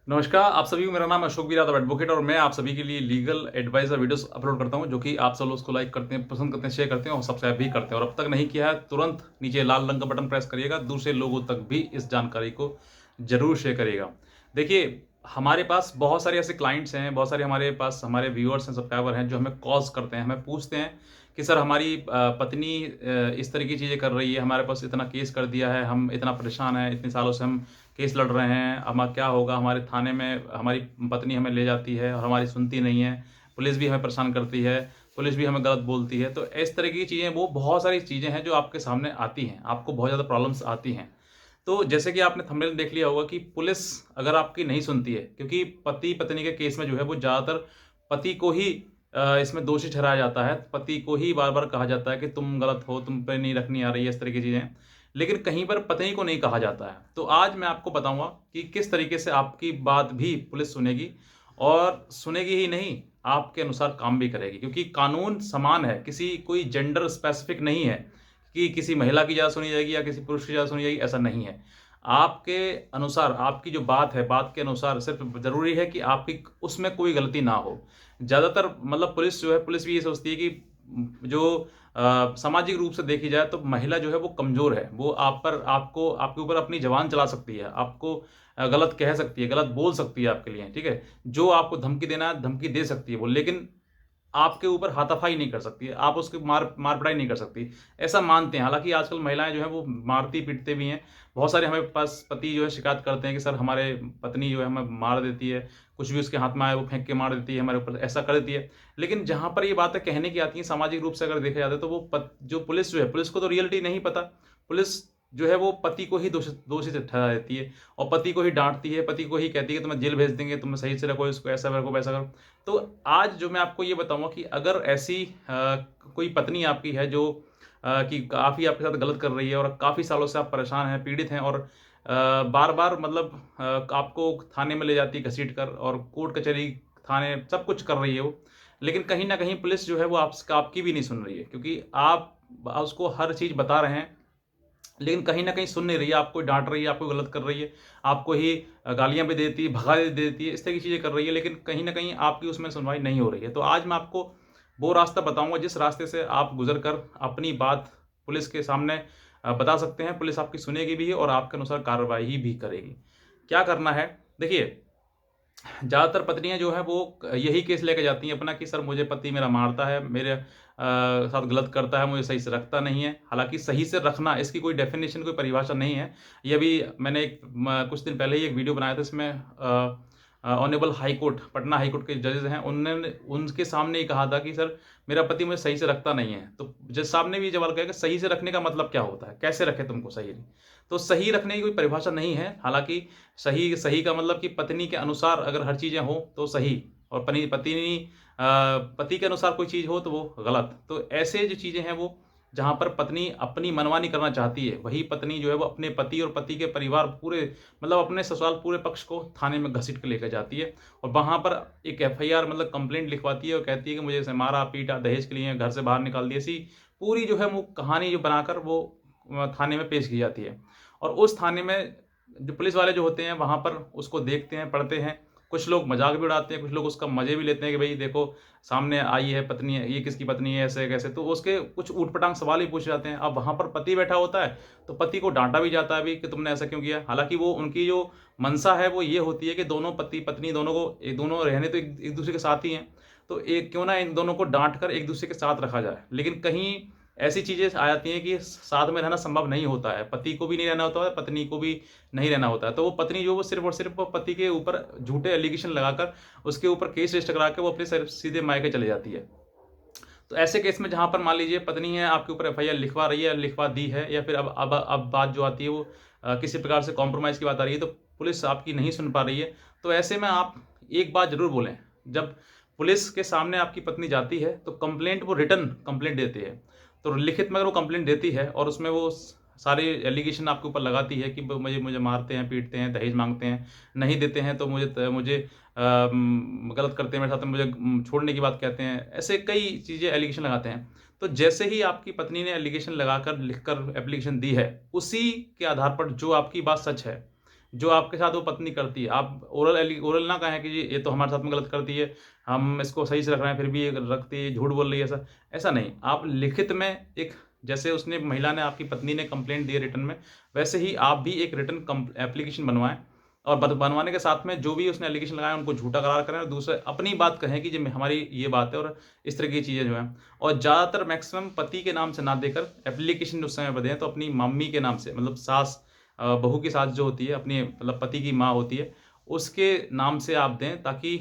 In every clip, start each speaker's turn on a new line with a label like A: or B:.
A: नमस्कार, आप सभी को मेरा नाम अशोक वी यादव एडवोकेट और मैं आप सभी के लिए लीगल एडवाइस और वीडियोस अपलोड करता हूं जो कि आप सब लोग उसको लाइक करते हैं, पसंद करते हैं, शेयर करते हैं और सब्सक्राइब भी करते हैं। और अब तक नहीं किया है तुरंत नीचे लाल रंग का बटन प्रेस करिएगा, दूसरे लोगों तक भी इस जानकारी को जरूर शेयर करिएगा। देखिए, हमारे पास बहुत सारे ऐसे क्लाइंट्स हैं, बहुत सारे हमारे पास हमारे व्यूअर्स हैं, सब्सक्राइबर हैं जो हमें कॉल्स करते हैं, हमें पूछते हैं कि सर हमारी पत्नी इस तरह की चीज़ें कर रही है, हमारे पास इतना केस कर दिया है, हम इतना परेशान हैं, इतने सालों से हम केस लड़ रहे हैं, हमारा क्या होगा, हमारे थाने में हमारी पत्नी हमें ले जाती है और हमारी सुनती नहीं है, पुलिस भी हमें परेशान करती है, पुलिस भी हमें गलत बोलती है। तो इस तरह की चीज़ें, वो बहुत सारी चीज़ें हैं जो आपके सामने आती हैं, आपको बहुत ज़्यादा प्रॉब्लम्स आती हैं। तो जैसे कि आपने थंबनेल देख लिया होगा कि पुलिस अगर आपकी नहीं सुनती है, क्योंकि पति पत्नी के केस में जो है वो ज़्यादातर पति को ही इसमें दोषी ठहराया जाता है, पति को ही बार बार कहा जाता है कि तुम गलत हो, तुम पे नहीं रखनी आ रही है, इस तरह की चीज़ें। लेकिन कहीं पर पत्नी को नहीं कहा जाता है। तो आज मैं आपको बताऊंगा कि किस तरीके से आपकी बात भी पुलिस सुनेगी, और सुनेगी ही नहीं, आपके अनुसार काम भी करेगी, क्योंकि कानून समान है, किसी कोई जेंडर स्पेसिफिक नहीं है कि किसी महिला की ज़्यादा सुनी जाएगी या किसी पुरुष की ज़्यादा सुनी जाएगी, ऐसा नहीं है। आपके अनुसार आपकी जो बात है, बात के अनुसार सिर्फ़ ज़रूरी है कि आपकी उसमें कोई गलती ना हो। ज़्यादातर मतलब पुलिस जो है, पुलिस भी ये सोचती है कि जो सामाजिक रूप से देखी जाए तो महिला जो है वो कमज़ोर है। वो आप पर आपको आपके ऊपर अपनी ज़बान चला सकती है, आपको गलत कह सकती है, गलत बोल सकती है आपके लिए, ठीक है? जो आपको धमकी देना है, धमकी दे सकती है वो, लेकिन आपके ऊपर हाथापाई नहीं कर सकती है, आप उसकी मार-पिटाई नहीं कर सकती, ऐसा मानते हैं। हालाँकि आजकल महिलाएँ जो हैं वो मारती-पीटते भी हैं। बहुत सारे हमें पास पति जो है शिकायत करते हैं कि सर हमारे पत्नी जो है हमें मार देती है, कुछ भी उसके हाथ में आए वो फेंक के मार देती है, हमारे ऊपर ऐसा कर देती है। लेकिन जहाँ पर ये बातें कहने की आती हैं सामाजिक रूप से अगर देखा जाता है तो वो जो पुलिस जो है, पुलिस को तो रियलिटी नहीं पता। पुलिस जो है वो पति को ही दोषी ठहरा देती है और पति को ही डाँटती है, पति को ही कहती है कि तुम्हें जेल भेज देंगे, तुम सही से रखो इसको, ऐसा रखो, वैसा करो। तो आज जो मैं आपको ये बताऊँगा कि अगर ऐसी कोई पत्नी आपकी है जो कि काफ़ी आपके साथ गलत कर रही है और काफ़ी सालों से आप परेशान हैं, पीड़ित हैं, और बार-बार मतलब आपको थाने में ले जाती है घसीट कर, और कोर्ट कचहरी, थाने सब कुछ कर रही है वो। लेकिन कहीं न कहीं पुलिस जो है वो आपकी भी नहीं सुन रही है, क्योंकि आप उसको हर चीज़ बता रहे हैं, लेकिन कहीं न कहीं सुन नहीं रही है, आपको डाँट रही है, आपको गलत कर रही है, आपको ही गालियाँ भी देती है, भगा दे देती है, इस तरह की चीज़ें कर रही है, लेकिन कहीं न कहीं आपकी उसमें सुनवाई नहीं हो रही है। तो आज मैं आपको वो रास्ता बताऊँगा जिस रास्ते से आप गुज़र कर अपनी बात पुलिस के सामने बता सकते हैं, पुलिस आपकी सुनेगी भी और आपके अनुसार कार्रवाई भी करेगी। क्या करना है? देखिए, ज़्यादातर पत्नियाँ जो हैं वो यही केस लेके जाती हैं अपना कि सर मुझे पति मेरा मारता है, मेरे साथ गलत करता है, मुझे सही से रखता नहीं है। हालाँकि सही से रखना इसकी कोई डेफ़िनेशन, कोई परिभाषा नहीं है। ये अभी मैंने कुछ दिन पहले ही एक वीडियो बनाया था, इसमें honourable high court, Patna high court के जजेस हैं, उन्होंने उनके सामने ही कहा था कि सर मेरा पति मुझे सही से रखता नहीं है। तो जज साहब ने भी ये सवाल किया कि सही से रखने का मतलब क्या होता है? कैसे रखे तुमको सही? तो सही रखने की कोई परिभाषा नहीं है। हालाँकि सही सही का मतलब कि पत्नी के अनुसार अगर हर चीज़ें हों तो सही, और पति के अनुसार कोई चीज़ हो तो वो गलत। तो ऐसे जो चीज़ें हैं वो जहाँ पर पत्नी अपनी मनमानी करना चाहती है, वही पत्नी जो है वो अपने पति और पति के परिवार पूरे, मतलब अपने ससुराल पूरे पक्ष को थाने में घसीट के लेकर जाती है और वहाँ पर एक एफआईआर मतलब कंप्लेंट लिखवाती है और कहती है कि मुझे ऐसे मारा, पीटा, दहेज के लिए घर से बाहर निकाल दिया। ऐसी पूरी जो है वो कहानी जो बनाकर वो थाने में पेश की जाती है। और उस थाने में जो पुलिस वाले जो होते हैं वहाँ पर उसको देखते हैं, पढ़ते हैं। कुछ लोग मज़ाक भी उड़ाते हैं, कुछ लोग उसका मज़े भी लेते हैं कि भई देखो सामने आई है पत्नी है, ये किसकी पत्नी है, ऐसे कैसे? तो उसके कुछ ऊट-पटांग सवाल भी पूछे जाते हैं। अब वहाँ पर पति बैठा होता है, तो पति को डाँटा भी जाता है भी कि तुमने ऐसा क्यों किया? हालाँकि वो उनकी जो मंशा है वो ये होती है कि दोनों पति-पत्नी दोनों को दोनों रहने तो एक-दूसरे के साथ ही हैं। तो एक क्यों ना इन दोनों को डाँट कर एक-दूसरे के साथ रखा जाए। लेकिन कहीं ऐसी चीज़ें आ जाती हैं कि साथ में रहना संभव नहीं होता है। पति को भी नहीं रहना होता है, पत्नी को भी नहीं रहना होता है। तो वो पत्नी जो वो सिर्फ़ और सिर्फ़ पति के ऊपर झूठे एलिगेशन लगाकर उसके ऊपर केस रजिस्टर करा के वो अपने सीधे मायके चली जाती है। तो ऐसे केस में जहाँ पर मान लीजिए पत्नी है आपके ऊपर एफआईआर लिखवा रही है, लिखवा दी है, या फिर अब बात जो आती है वो किसी प्रकार से कॉम्प्रोमाइज़ की बात आ रही है, तो पुलिस आपकी नहीं सुन पा रही है। तो ऐसे में आप एक बात ज़रूर बोलें, जब पुलिस के सामने आपकी पत्नी जाती है तो कंप्लेंट वो रिटन कंप्लेंट देती है। तो लिखित में अगर वो कंप्लेंट देती है और उसमें वो सारे एलिगेशन आपके ऊपर लगाती है कि मुझे मुझे मारते हैं, पीटते हैं, दहेज माँगते हैं, नहीं देते हैं तो मुझे गलत करते हैं मेरे साथ में, मुझे छोड़ने की बात कहते हैं। ऐसे कई चीज़ें एलिगेशन लगाते हैं। तो जैसे ही आपकी पत्नी ने एलिगेशन लगाकर लिखकर एप्लीकेशन दी है, उसी के आधार पर जो आपकी बात सच है, जो आपके साथ वो पत्नी करती है। आप ओरल ना कहें कि जी ये तो हमारे साथ में गलत करती है, हम इसको सही से रख रहे हैं फिर भी ये रखती है, झूठ बोल रही है, ऐसा नहीं। आप लिखित में एक, जैसे उसने महिला ने, आपकी पत्नी ने कंप्लेंट दी है रिटन में, वैसे ही आप भी एक रिटन एप्लीकेशन बनवाएँ और बनवाने के साथ में जो भी उसने एलिगेशन लगाया उनको झूठा करार करें और दूसरे अपनी बात कहें कि जी हमारी ये बात है और इस तरह की चीज़ें जो हैं। और ज़्यादातर मैक्सिमम पति के नाम से ना देकर एप्लीकेशन उस समय पर दें तो अपनी मम्मी के नाम से, मतलब सास, बहू की सास जो होती है, अपनी मतलब पति की माँ होती है, उसके नाम से आप दें, ताकि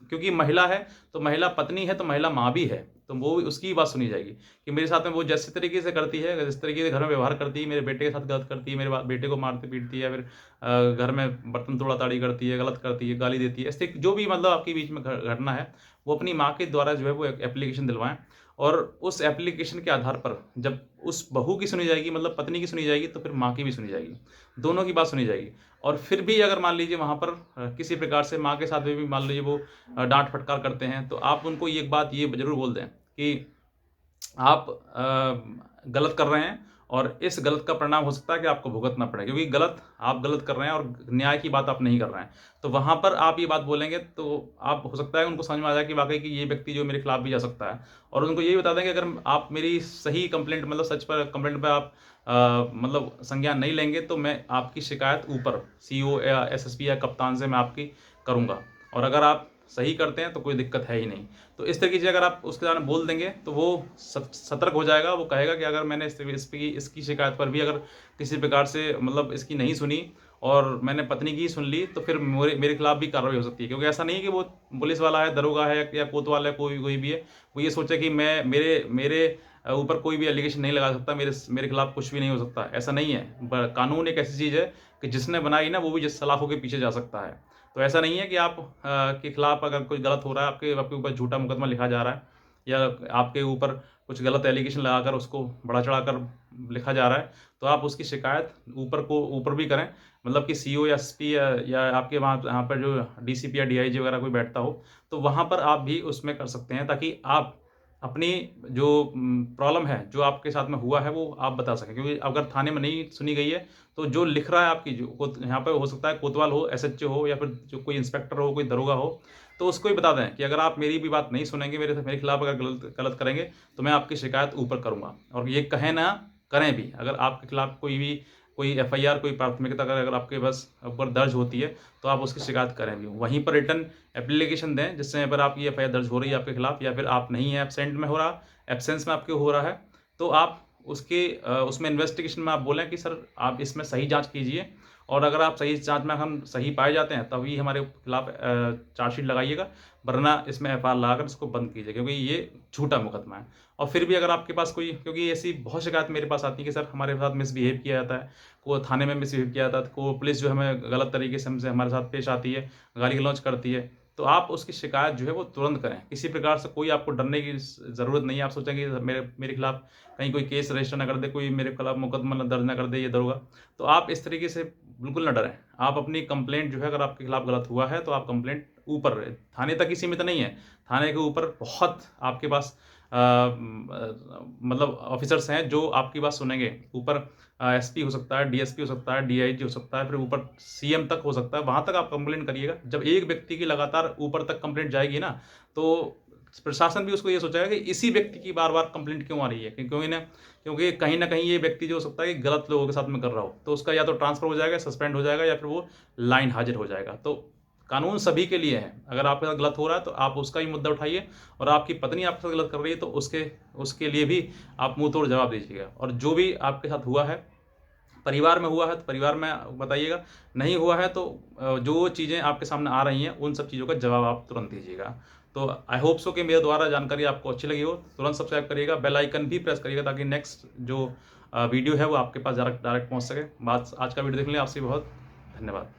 A: क्योंकि महिला है तो महिला पत्नी है तो महिला माँ भी है, तो वो उसकी बात सुनी जाएगी कि मेरे साथ में वो जैसे तरीके से करती है, जिस तरीके से घर में व्यवहार करती है, मेरे बेटे के साथ गलत करती है, मेरे बेटे को मारती पीटती है, या फिर घर में बर्तन तोड़ा-ताड़ी करती है, गलत करती है, गाली देती है, ऐसे जो भी मतलब आपके बीच में घटना है, वो अपनी माँ के द्वारा जो है वो एक एप्लीकेशन दिलवाएँ। और उस एप्लीकेशन के आधार पर जब उस बहू की सुनी जाएगी, मतलब पत्नी की सुनी जाएगी, तो फिर माँ की भी सुनी जाएगी, दोनों की बात सुनी जाएगी। और फिर भी अगर मान लीजिए वहाँ पर किसी प्रकार से माँ के साथ में भी मान लीजिए वो डाँट फटकार करते हैं, तो आप उनको एक बात ये ज़रूर बोल दें कि आप गलत कर रहे हैं और इस गलत का परिणाम हो सकता है कि आपको भुगतना पड़े, क्योंकि आप गलत कर रहे हैं और न्याय की बात आप नहीं कर रहे हैं। तो वहाँ पर आप ये बात बोलेंगे तो आप, हो सकता है उनको समझ में आ जाए कि वाक़ई कि ये व्यक्ति जो मेरे खिलाफ भी जा सकता है। और उनको ये भी बता दें कि अगर आप मेरी सही कंप्लेंट, मतलब सच पर कंप्लेंट पे आप मतलब संज्ञान नहीं लेंगे तो मैं आपकी शिकायत ऊपर सीईओ या एसएसपी या कप्तान से मैं आपकी करूँगा। और अगर आप सही करते हैं तो कोई दिक्कत है ही नहीं। तो इस तरीके से अगर आप उसके सामने बोल देंगे तो वो सतर्क हो जाएगा। वो कहेगा कि अगर मैंने इसकी शिकायत पर भी अगर किसी प्रकार से मतलब इसकी नहीं सुनी और मैंने पत्नी की ही सुन ली, तो फिर मेरे खिलाफ भी कार्रवाई हो सकती है। क्योंकि ऐसा नहीं है कि वो पुलिस वाला है, दरोगा है या कोतवाल है, कोई भी है। वो ये सोचे कि मैं मेरे ऊपर कोई भी एलिगेशन नहीं लगा सकता, मेरे खिलाफ कुछ भी नहीं हो सकता, ऐसा नहीं है। कानून एक ऐसी चीज़ है कि जिसने बनाई ना वो भी जिस सलाखों के पीछे जा सकता है। तो ऐसा नहीं है कि आप के खिलाफ अगर कोई गलत हो रहा है, आपके ऊपर झूठा मुकदमा लिखा जा रहा है या आपके ऊपर कुछ गलत एलिगेशन लगाकर उसको बढ़ा चढ़ाकर लिखा जा रहा है, तो आप उसकी शिकायत ऊपर भी करें। मतलब कि सीईओ या एसपी या आपके वहाँ पर जो डीसीपी या डीआईजी वगैरह कोई बैठता हो, तो वहाँ पर आप भी उसमें कर सकते हैं, ताकि आप अपनी जो प्रॉब्लम है, जो आपके साथ में हुआ है, वो आप बता सकें। क्योंकि अगर थाने में नहीं सुनी गई है, तो जो लिख रहा है आपकी जो यहाँ पे हो सकता है कोतवाल हो, एसएचओ हो या फिर जो कोई इंस्पेक्टर हो, कोई दरोगा हो, तो उसको ही बता दें कि अगर आप मेरी भी बात नहीं सुनेंगे, मेरे खिलाफ अगर गलत करेंगे, तो मैं आपकी शिकायत ऊपर करूँगा। और ये कहें ना करें भी, अगर आपके खिलाफ कोई एफआईआर, कोई प्राथमिकता अगर आपके पास ऊपर दर्ज होती है, तो आप उसकी शिकायत करें भी। वहीं पर रिटर्न एप्लीकेशन दें, जिससे पर आपकी एफआईआर दर्ज हो रही है आपके खिलाफ, या फिर आप नहीं है, एब्सेंट में हो रहा, एब्सेंस में आपके हो रहा है, तो आप उसमें इन्वेस्टिगेशन में आप बोलें कि सर आप इसमें सही जाँच कीजिए, और अगर आप सही जाँच में हम सही पाए जाते हैं, तभी हमारे खिलाफ चार्जशीट लगाइएगा, वरना इसमें एफआईआर लगाकर इसको बंद कीजिए, क्योंकि ये झूठा मुकदमा है। और फिर भी अगर आपके पास क्योंकि ऐसी बहुत शिकायत मेरे पास आती है कि सर हमारे साथ मिसबिहेव किया जाता है, को थाने में मिसबिहेव किया जाता है, को पुलिस जो हमें गलत तरीके से हमारे साथ पेश आती है, गाली गलौज करती है, तो आप उसकी शिकायत जो है वो तुरंत करें। किसी प्रकार से कोई आपको डरने की ज़रूरत नहीं है। आप सोचें कि मेरे खिलाफ कहीं कोई केस रजिस्टर ना कर दे, कोई मेरे खिलाफ मुकदमा दर्ज ना कर दे ये दरोगा, तो आप इस तरीके से बिल्कुल ना डरें। आप अपनी कंप्लेंट जो है, अगर आपके खिलाफ गलत हुआ है, तो आप कंप्लेंट ऊपर, थाने तक ही सीमित नहीं है, थाने के ऊपर बहुत आपके पास मतलब ऑफिसर्स हैं जो आपकी बात सुनेंगे। ऊपर एसपी हो सकता है, डीएसपी हो सकता है, डीआईजी हो सकता है, फिर ऊपर सीएम तक हो सकता है, वहाँ तक आप कंप्लेंट करिएगा। जब एक व्यक्ति की लगातार ऊपर तक कंप्लेंट जाएगी ना, तो प्रशासन भी उसको ये सोचेगा कि इसी व्यक्ति की बार-बार कंप्लेंट क्यों आ रही है? क्योंकि कहीं न कहीं ये व्यक्ति जो हो सकता है कि गलत लोगों के साथ में कर रहा हो, तो उसका या तो ट्रांसफ़र हो जाएगा, सस्पेंड हो जाएगा, या फिर वो लाइन हाज़िर हो जाएगा। तो कानून सभी के लिए है। अगर आपके साथ गलत हो रहा है, तो आप उसका ही मुद्दा उठाइए, और आपकी पत्नी आपके साथ गलत कर रही है, तो उसके लिए भी आप मुँह तोड़ जवाब दीजिएगा। और जो भी आपके साथ हुआ है, परिवार में हुआ है तो परिवार में बताइएगा, नहीं हुआ है तो जो चीज़ें आपके सामने आ रही हैं, उन सब चीज़ों का जवाब आप तुरंत दीजिएगा। तो आई होप सो कि मेरे द्वारा जानकारी आपको अच्छी लगी हो। तुरंत सब्सक्राइब करिएगा, बेल आइकन भी प्रेस करिएगा, ताकि नेक्स्ट जो वीडियो है वो आपके पास डायरेक्ट पहुँच सके। आज का वीडियो देखने के लिए आपसे बहुत धन्यवाद।